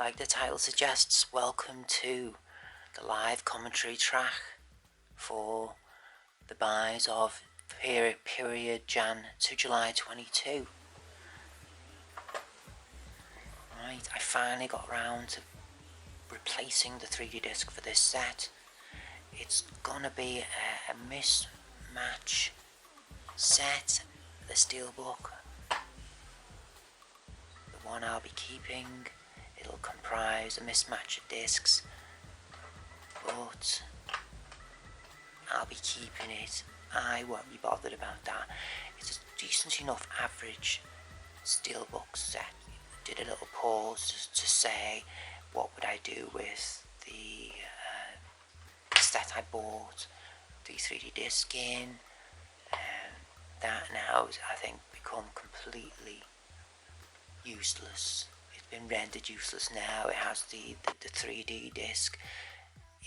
like the title suggests, welcome to the live commentary track for the buys of period Jan to July 22. Right, I finally got around to replacing the 3D disc for this set. It's gonna be a mismatch set, the steelbook. The one I'll be keeping, it'll comprise a mismatch of discs, but I'll be keeping it. I won't be bothered about that. It's a decent enough average steelbook set. Did a little pause to say what would I do with the set I bought, the 3D disc in. That now has, I think, become completely useless. It's been rendered useless now. It has the 3D disc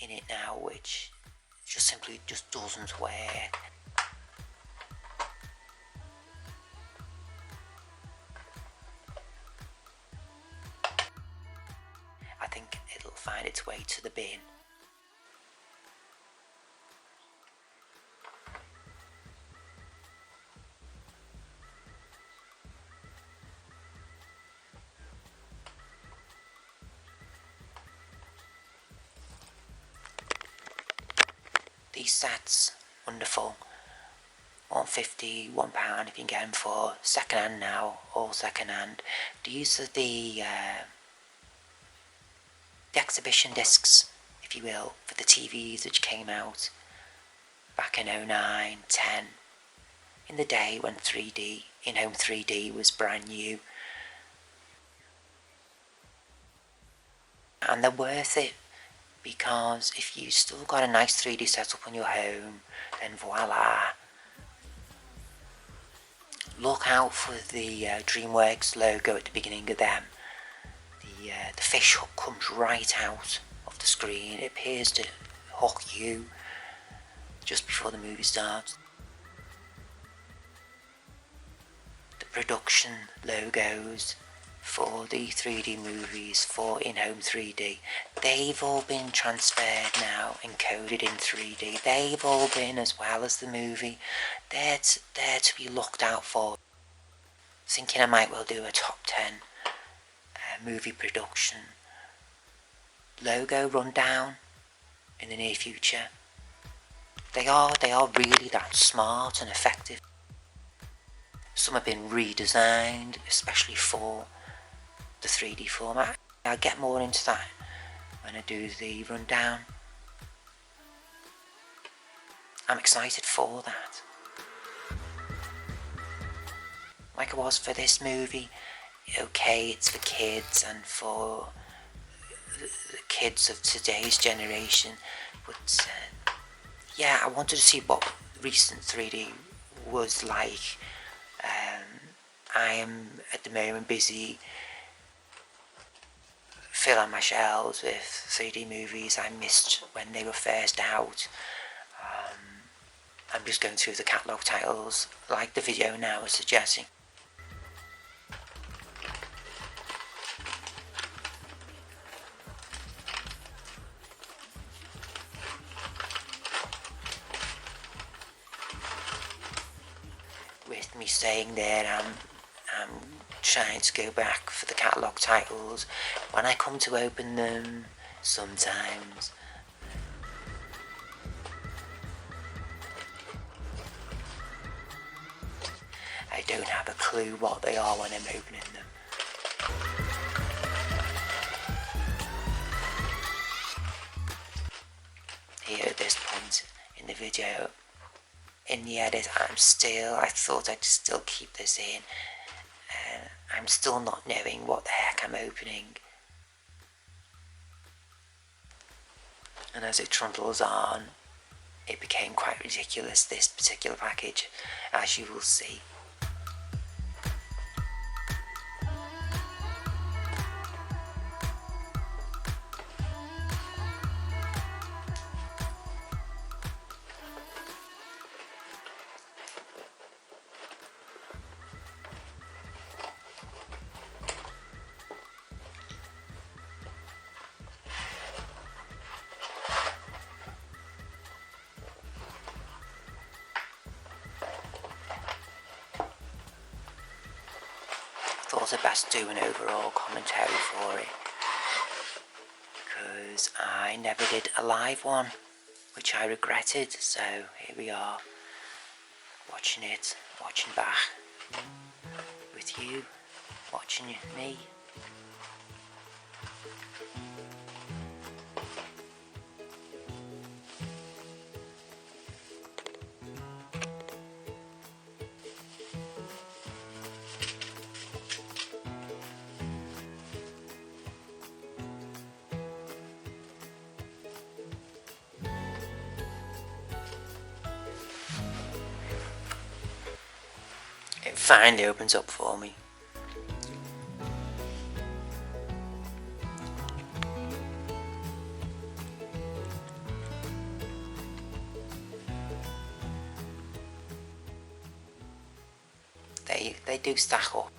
in it now, which just simply doesn't work. I think it'll find its way to the bin. These sets, wonderful. £1.50, £1 if you can get them for second hand now, all second hand. These are the exhibition discs, if you will, for the TVs which came out back in 09, 10, in the day when 3D, in-home 3D was brand new. And they're worth it, because if you still got a nice 3D setup on your home, then voila. Look out for the DreamWorks logo at the beginning of them. The fish hook comes right out of the screen. It appears to hook you just before the movie starts. The production logos for the 3D movies, for in-home 3D, they've all been transferred now, encoded in 3D. They've all been, as well as the movie, they're to be looked out for. Thinking I might well do a top 10 movie production logo rundown in the near future. They are really that smart and effective. Some have been redesigned, especially for the 3D format. I'll get more into that when I do the rundown. I'm excited for that. Like I was for this movie, okay, it's for kids and for the kids of today's generation, but yeah, I wanted to see what recent 3D was like. I am at the moment busy filling my shelves with 3D movies I missed when they were first out. I'm just going through the catalogue titles like the video now is suggesting. With me saying there, I'm trying to go back for the catalogue titles. When I come to open them, sometimes I don't have a clue what they are when I'm opening them. Here at this point in the video, in the edit, I thought I'd still keep this in. I'm still not knowing what the heck I'm opening. And as it trundles on, it became quite ridiculous, this particular package, as you will see. thought I'd best do an overall commentary for it, because I never did a live one, which I regretted. So here we are, watching it, watching back with you, watching me. It finally opens up for me. They do stack up,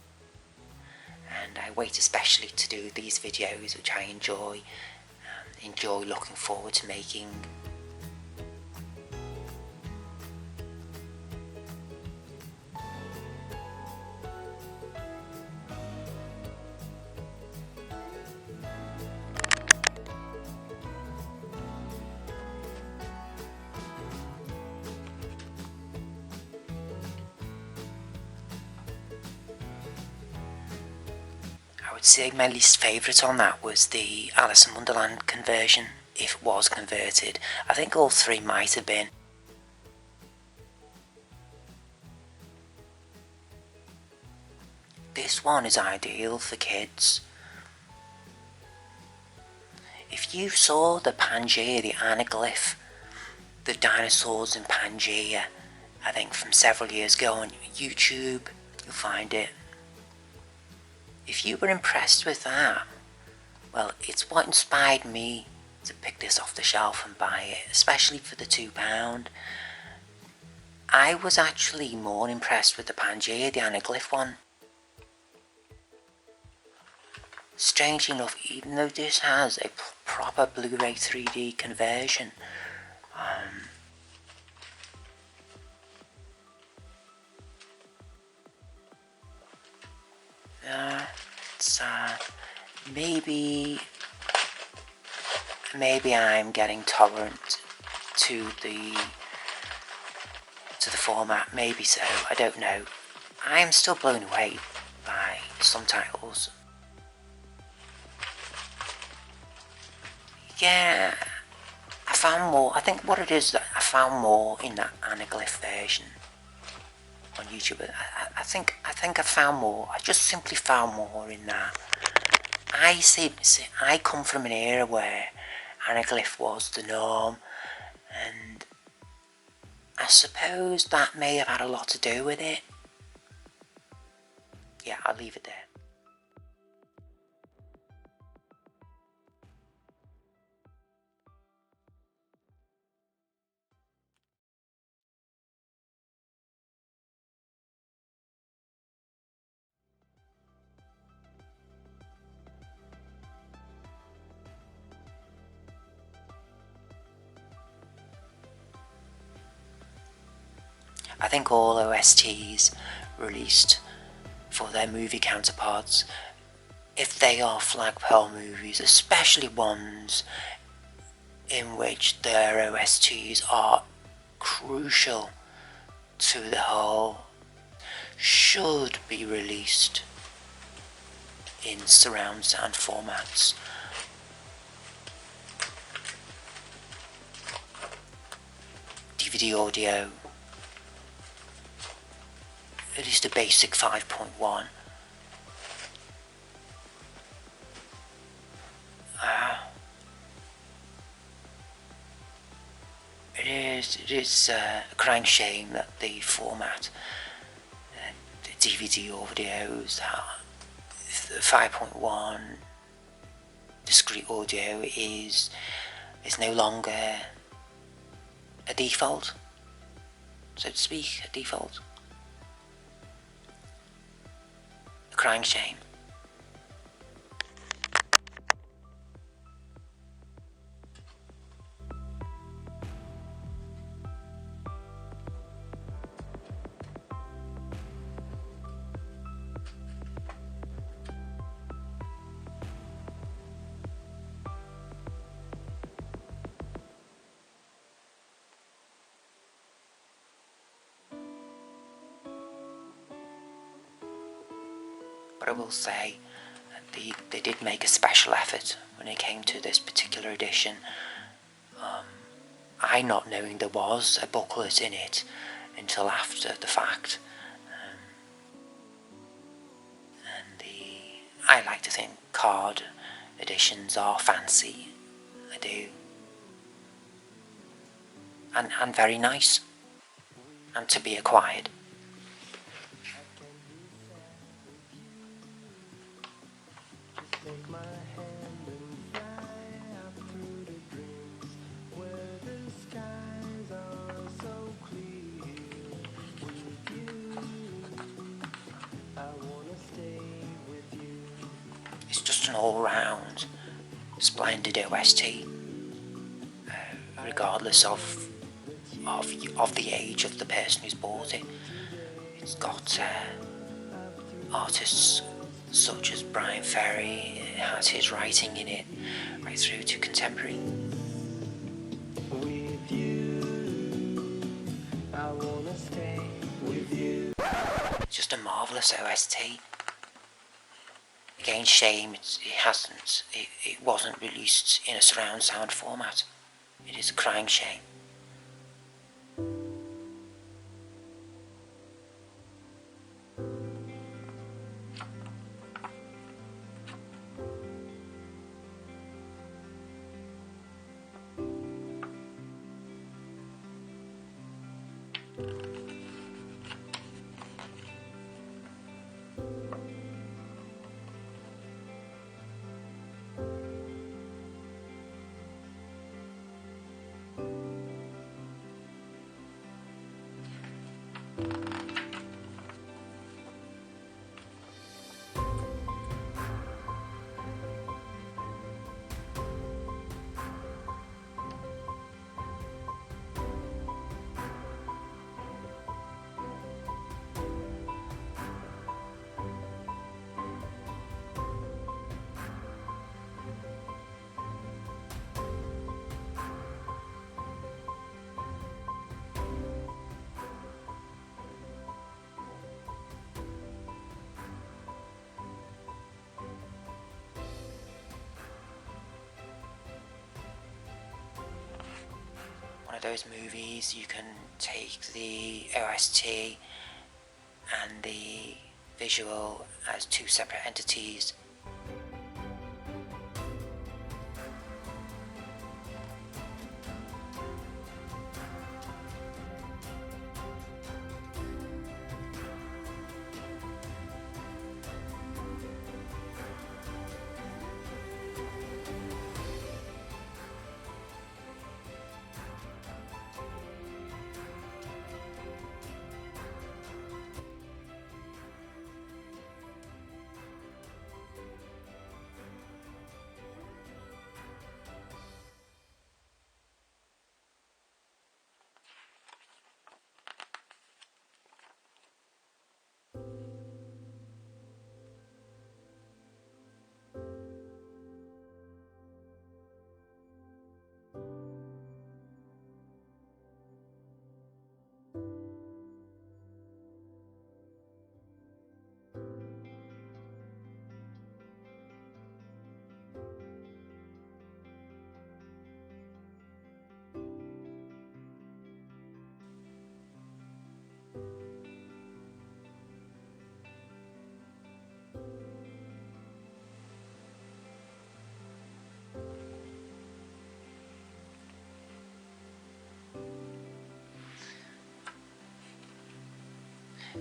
and I wait especially to do these videos, which I enjoy looking forward to making. I would say my least favourite on that was the Alice in Wonderland conversion, if it was converted. I think all three might have been. This one is ideal for kids. If you saw the Pangaea, the anaglyph, the dinosaurs in Pangaea, I think from several years ago on YouTube, you'll find it. If you were impressed with that, well, it's what inspired me to pick this off the shelf and buy it, especially for the £2. I was actually more impressed with the Pangaea, the anaglyph one. Strangely enough, even though this has a proper Blu-ray 3D conversion, it's maybe I'm getting tolerant to the format. Maybe so. I don't know. I am still blown away by some titles. Yeah, I found more. I think what it is that I found more in that anaglyph version on YouTube. I think I found more. I just simply found more in that. I come from an era where anaglyph was the norm, and I suppose that may have had a lot to do with it. Yeah, I'll leave it there. I think all OSTs released for their movie counterparts, if they are flag pearl movies, especially ones in which their OSTs are crucial to the whole, should be released in surround sound formats. DVD audio, at least a basic 5.1. It is a crying shame that the format, the DVD audios, the 5.1 discrete audio is no longer a default, so to speak, a default. A crying shame. but I will say they did make a special effort when it came to this particular edition. I not knowing there was a booklet in it until after the fact. I like to think card editions are fancy. I do. And very nice. And to be acquired. It's just an all-round splendid OST, regardless of the age of the person who's bought it. It's got artists such as Brian Ferry. It has his writing in it, right through to contemporary. With you, I wanna stay with you. It's just a marvellous OST. Again, shame it wasn't released in a surround sound format. It is a crying shame. One of those movies you can take the OST and the visual as two separate entities.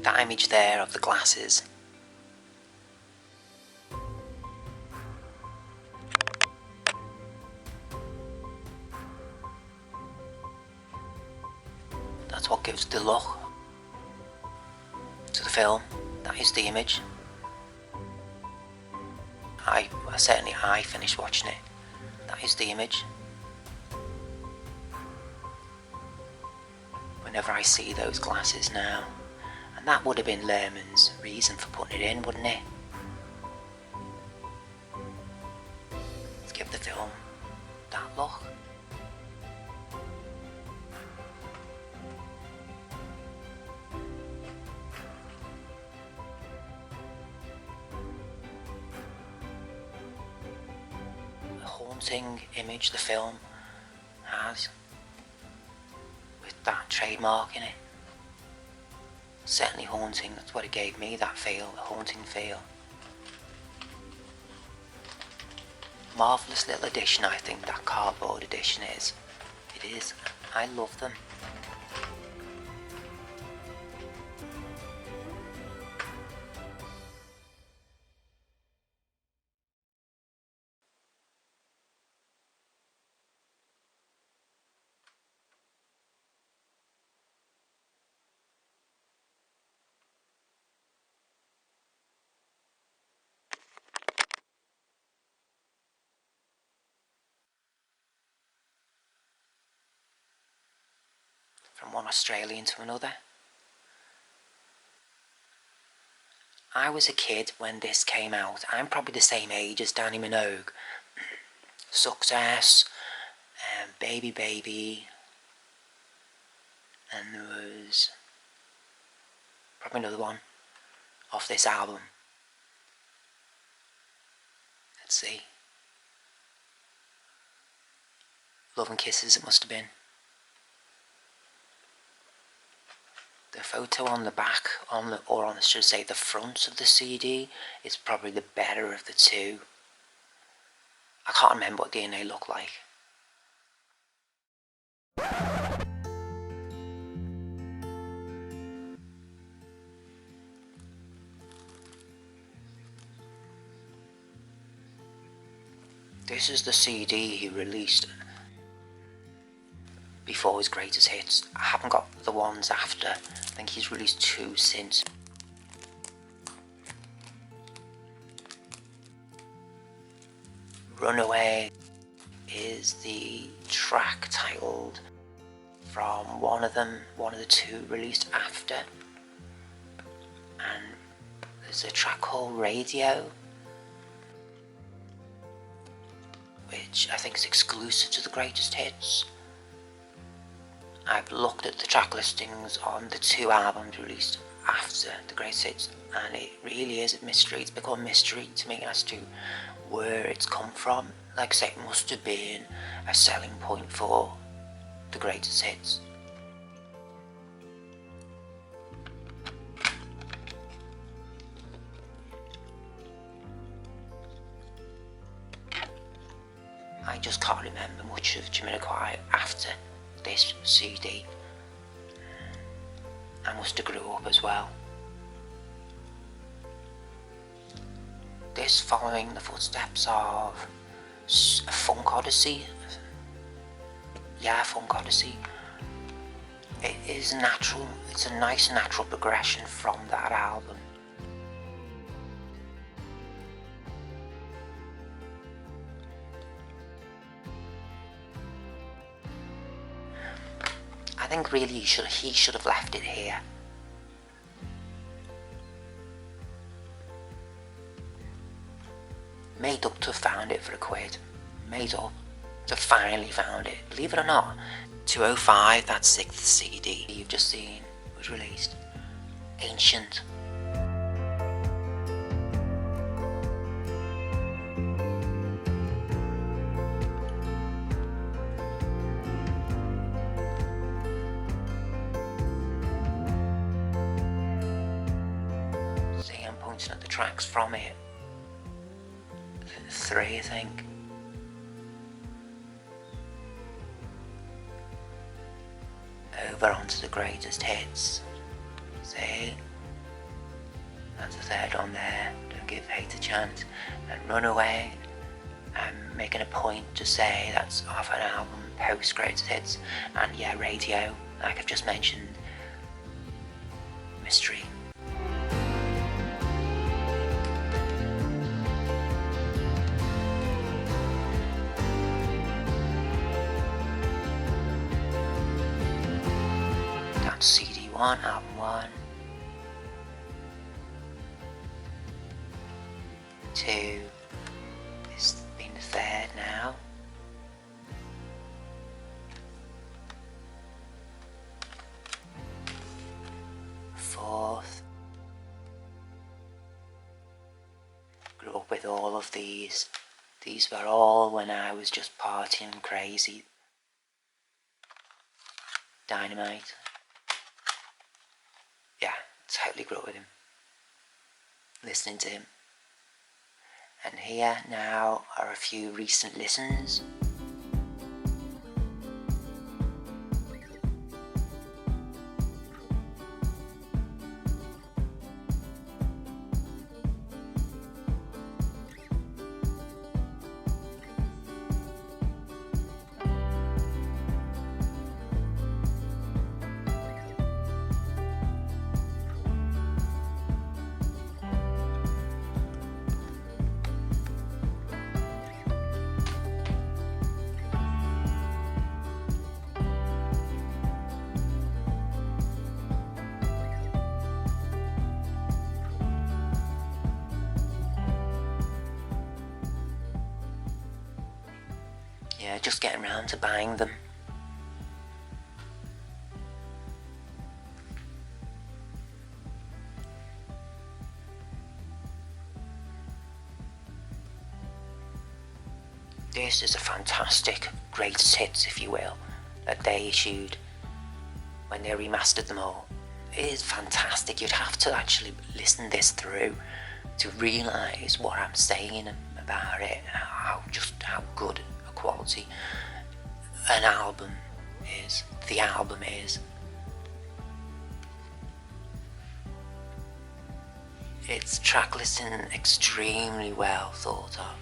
That image there of the glasses. That's what gives the look to the film. That is the image. I finished watching it. That is the image. Whenever I see those glasses now. And that would have been Lerman's reason for putting it in, wouldn't it? Let's give the film that look. haunting image the film has, with that trademark in it. Certainly haunting, that's what it gave me, that feel, a haunting feel. Marvellous little edition, I think, that cardboard edition is. It is. I love them. From one Australian to another. I was a kid when this came out. I'm probably the same age as Danny Minogue. Success, Baby Baby, and there was probably another one off this album. Let's see. Love and Kisses, it must have been. The photo on the back, should I say the front of the CD, is probably the better of the two. I can't remember what DNA looked like. This is the CD he released before his greatest hits. I haven't got the ones after. I think he's released 2 since. Runaway is the track titled from one of the 2 released after. And there's a track called Radio, which I think is exclusive to the greatest hits. I've looked at the track listings on the 2 albums released after the greatest hits, and it really is a mystery. It's become a mystery to me as to where it's come from. Like I say, it must have been a selling point for the greatest hits. I just can't remember much of Jamiroquai after this CD. I must have grew up as well. This following the footsteps of a Funk Odyssey. Yeah, Funk Odyssey. It is natural, it's a nice natural progression from that album. I think really he should have left it here. Made up to have found it for £1. Made up to finally found it. Believe it or not, 205, that 6th CD you've just seen, was released. Ancient. See, I'm pointing at the tracks from it. 3, I think. Over onto the greatest hits. See? That's the 3rd on there. Don't give hate a chance. And Runaway, I'm making a point to say that's off an album post greatest hits. And yeah, Radio, like I've just mentioned. Mystery. CD 1, album 1, 2, this has been the 3rd now, 4th, grew up with all of these These were all when I was just partying crazy. Dynamite. Yeah, totally grew up with him. Listening to him. And here now are a few recent listens. Yeah, just getting round to buying them. This is a fantastic greatest hits, if you will, that they issued when they remastered them all. It is fantastic. You'd have to actually listen this through to realise what I'm saying about it, how good a quality an album is, the album is. It's track listing extremely well thought of.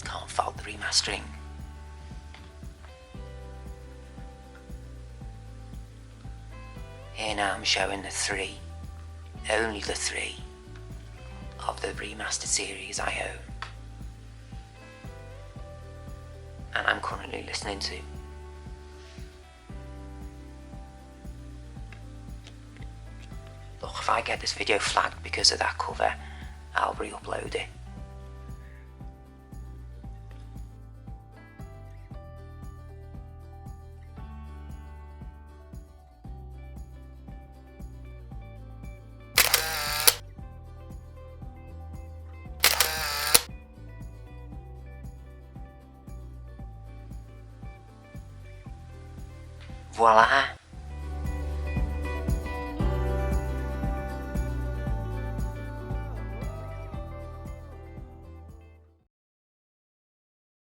Can't fault the remastering. Here now I'm showing the three, only the three of the remastered series I own and I'm currently listening to. Look, if I get this video flagged because of that cover, I'll re-upload it. Voila!